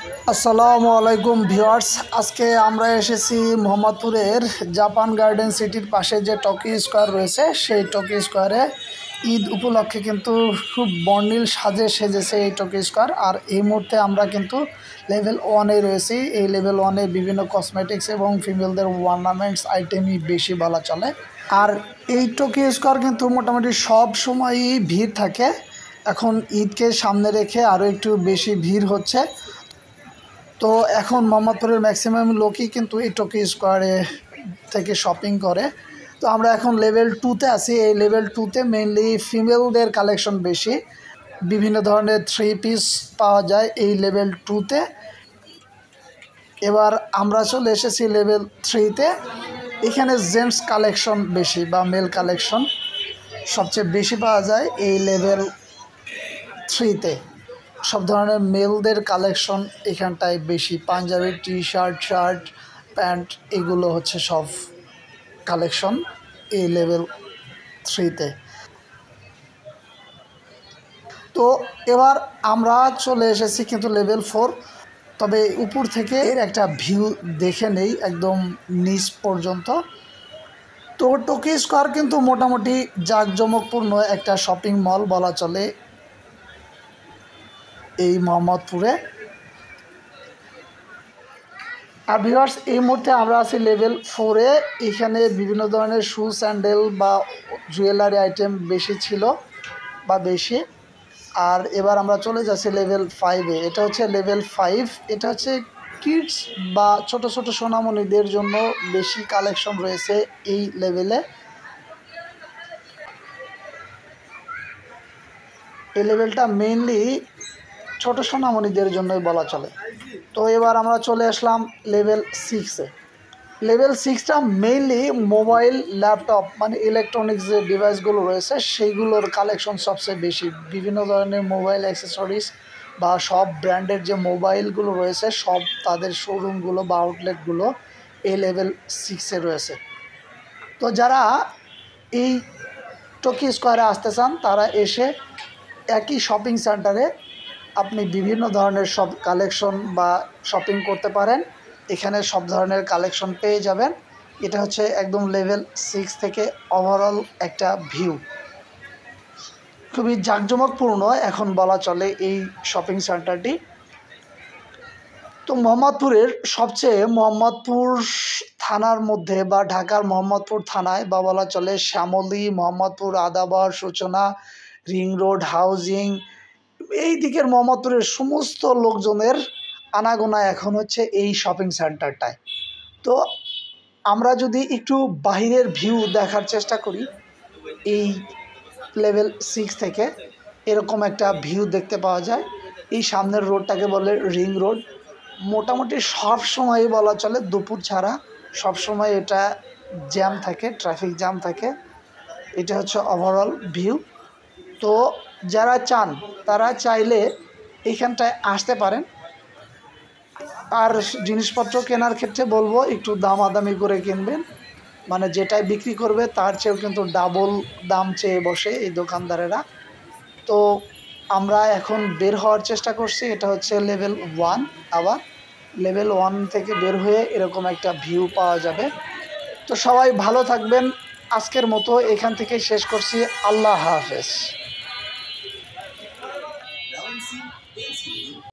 আসসালামু আলাইকুম ভিউয়ার্স, আজকে আমরা এসেছি মোহাম্মদপুরের জাপান গার্ডেন সিটির পাশে যে টোকিও স্কোয়ার রয়েছে সেই টোকিও স্কোয়ারে ঈদ উপলক্ষে কিন্তু খুব বর্ণিল সাজে সেজেছে এই টোকিও স্কোয়ার। আর এই মুহূর্তে আমরা কিন্তু লেভেল 1-এ রয়েছি। এই লেভেল 1-এ বিভিন্ন কসমেটিক্স এবং ফিমেলদের অর্নামেন্টস আইটেমই বেশি বলা চলে। আর এই টোকিও স্কোয়ার কিন্তু মোটামুটি সব সময়ই ভিড় থাকে। এখন ঈদকে সামনে রেখে আরও একটু বেশি ভিড় হচ্ছে। তো এখন মোহাম্মদপুরের ম্যাক্সিমাম লোকই কিন্তু এই টোকিও স্কোয়ারে থেকে শপিং করে। তো আমরা এখন লেভেল 2-তে আছি। এই লেভেল 2-তে মেইনলি ফিমেলদের কালেকশন বেশি, বিভিন্ন ধরনের 3 পিস পাওয়া যায় এই লেভেল 2-তে। এবার আমরা চলে এসেছি লেভেল 3-তে। এখানে জেন্টস কালেকশন বেশি বা মেল কালেকশন সবচেয়ে বেশি পাওয়া যায় এই লেভেল 3-তে। সব ধরনের মেলদের কালেকশন এখানটায় বেশি, Punjabi, T shirt, shirt, pant, এগুলো হচ্ছে সব কালেকশন এই লেভেল 3-তে। তো এবার আমরা চলে এসেছি কিন্তু লেভেল 4। তবে উপর থেকে এর একটা ভিউ দেখে নেই একদম নিচ পর্যন্ত। তো টোকিও স্কোয়ার কিন্তু মোটামুটি জাঁকজমকপূর্ণ একটা শপিং মল বলা চলে এই মোহাম্মদপুরে। আর ভিউয়ার্স, এই মুহূর্তে আমরা আছি লেভেল 4-এ। এখানে বিভিন্ন ধরনের শু, স্যান্ডেল বা জুয়েলারি আইটেম বেশি ছিল বা বেশি। আর এবার আমরা চলে যাচ্ছি লেভেল 5-এ। এটা হচ্ছে লেভেল 5। এটা হচ্ছে কিডস বা ছোট ছোট সোনামণিদের জন্য বেশি কালেকশন রয়েছে এই লেভেলে। এই লেভেলটা মেইনলি ছোট সোনামণিদের জন্যই বলা চলে। তো এবার আমরা চলে আসলাম লেভেল 6-এ। লেভেল 6টা মেইনলি মোবাইল, ল্যাপটপ মানে ইলেকট্রনিক্স যে ডিভাইসগুলো রয়েছে সেইগুলোর কালেকশন সবচেয়ে বেশি। বিভিন্ন ধরনের মোবাইল অ্যাক্সেসরিজ বা সব ব্র্যান্ডের যে মোবাইলগুলো রয়েছে সব তাদের শোরুমগুলো বা আউটলেটগুলো এই লেভেল 6-এ রয়েছে। তো যারা এই টোকিও স্কোয়ারে আসতে চান তারা এসে একই শপিং সেন্টারে আপনি বিভিন্ন ধরনের সব কালেকশন বা শপিং করতে পারেন। এখানে সব ধরনের কালেকশন পেয়ে যাবেন। এটা হচ্ছে একদম লেভেল 6 থেকে ওভারঅল একটা ভিউ। খুবই জাঁকজমকপূর্ণ এখন বলা চলে এই শপিং সেন্টারটি। তো মোহাম্মদপুরের মোহাম্মদপুর থানার মধ্যে বা ঢাকার মোহাম্মদপুর থানায় বা বলা চলে শ্যামলী, মোহাম্মদপুর, আদাবার, সূচনা, রিং রোড, হাউজিং, এই দিকের মোহাম্মদপুরের সমস্ত লোকজনের আনাগোনা এখন হচ্ছে এই শপিং সেন্টারটায়। তো আমরা যদি একটু বাহিরের ভিউ দেখার চেষ্টা করি এই লেভেল 6 থেকে, এরকম একটা ভিউ দেখতে পাওয়া যায়। এই সামনের রোডটাকে বলে রিং রোড। মোটামুটি সব সময়ই বলা চলে দুপুর ছাড়া সব সময় এটা জ্যাম থাকে, ট্রাফিক জ্যাম থাকে। এটা হচ্ছে ওভারঅল ভিউ। তো যারা চান তারা চাইলে এইখানটায় আসতে পারেন। আর জিনিসপত্র কেনার ক্ষেত্রে বলবো একটু দামাদামি করে কিনবেন, মানে যেটাই বিক্রি করবে তার চেয়েও কিন্তু ডাবল দাম চেয়ে বসে এই দোকানদারেরা। তো আমরা এখন বের হওয়ার চেষ্টা করছি। এটা হচ্ছে লেভেল 1। আবার লেভেল 1 থেকে বের হয়ে এরকম একটা ভিউ পাওয়া যাবে। তো সবাই ভালো থাকবেন। আজকের মতো এখান থেকে শেষ করছি। আল্লাহ হাফেজ।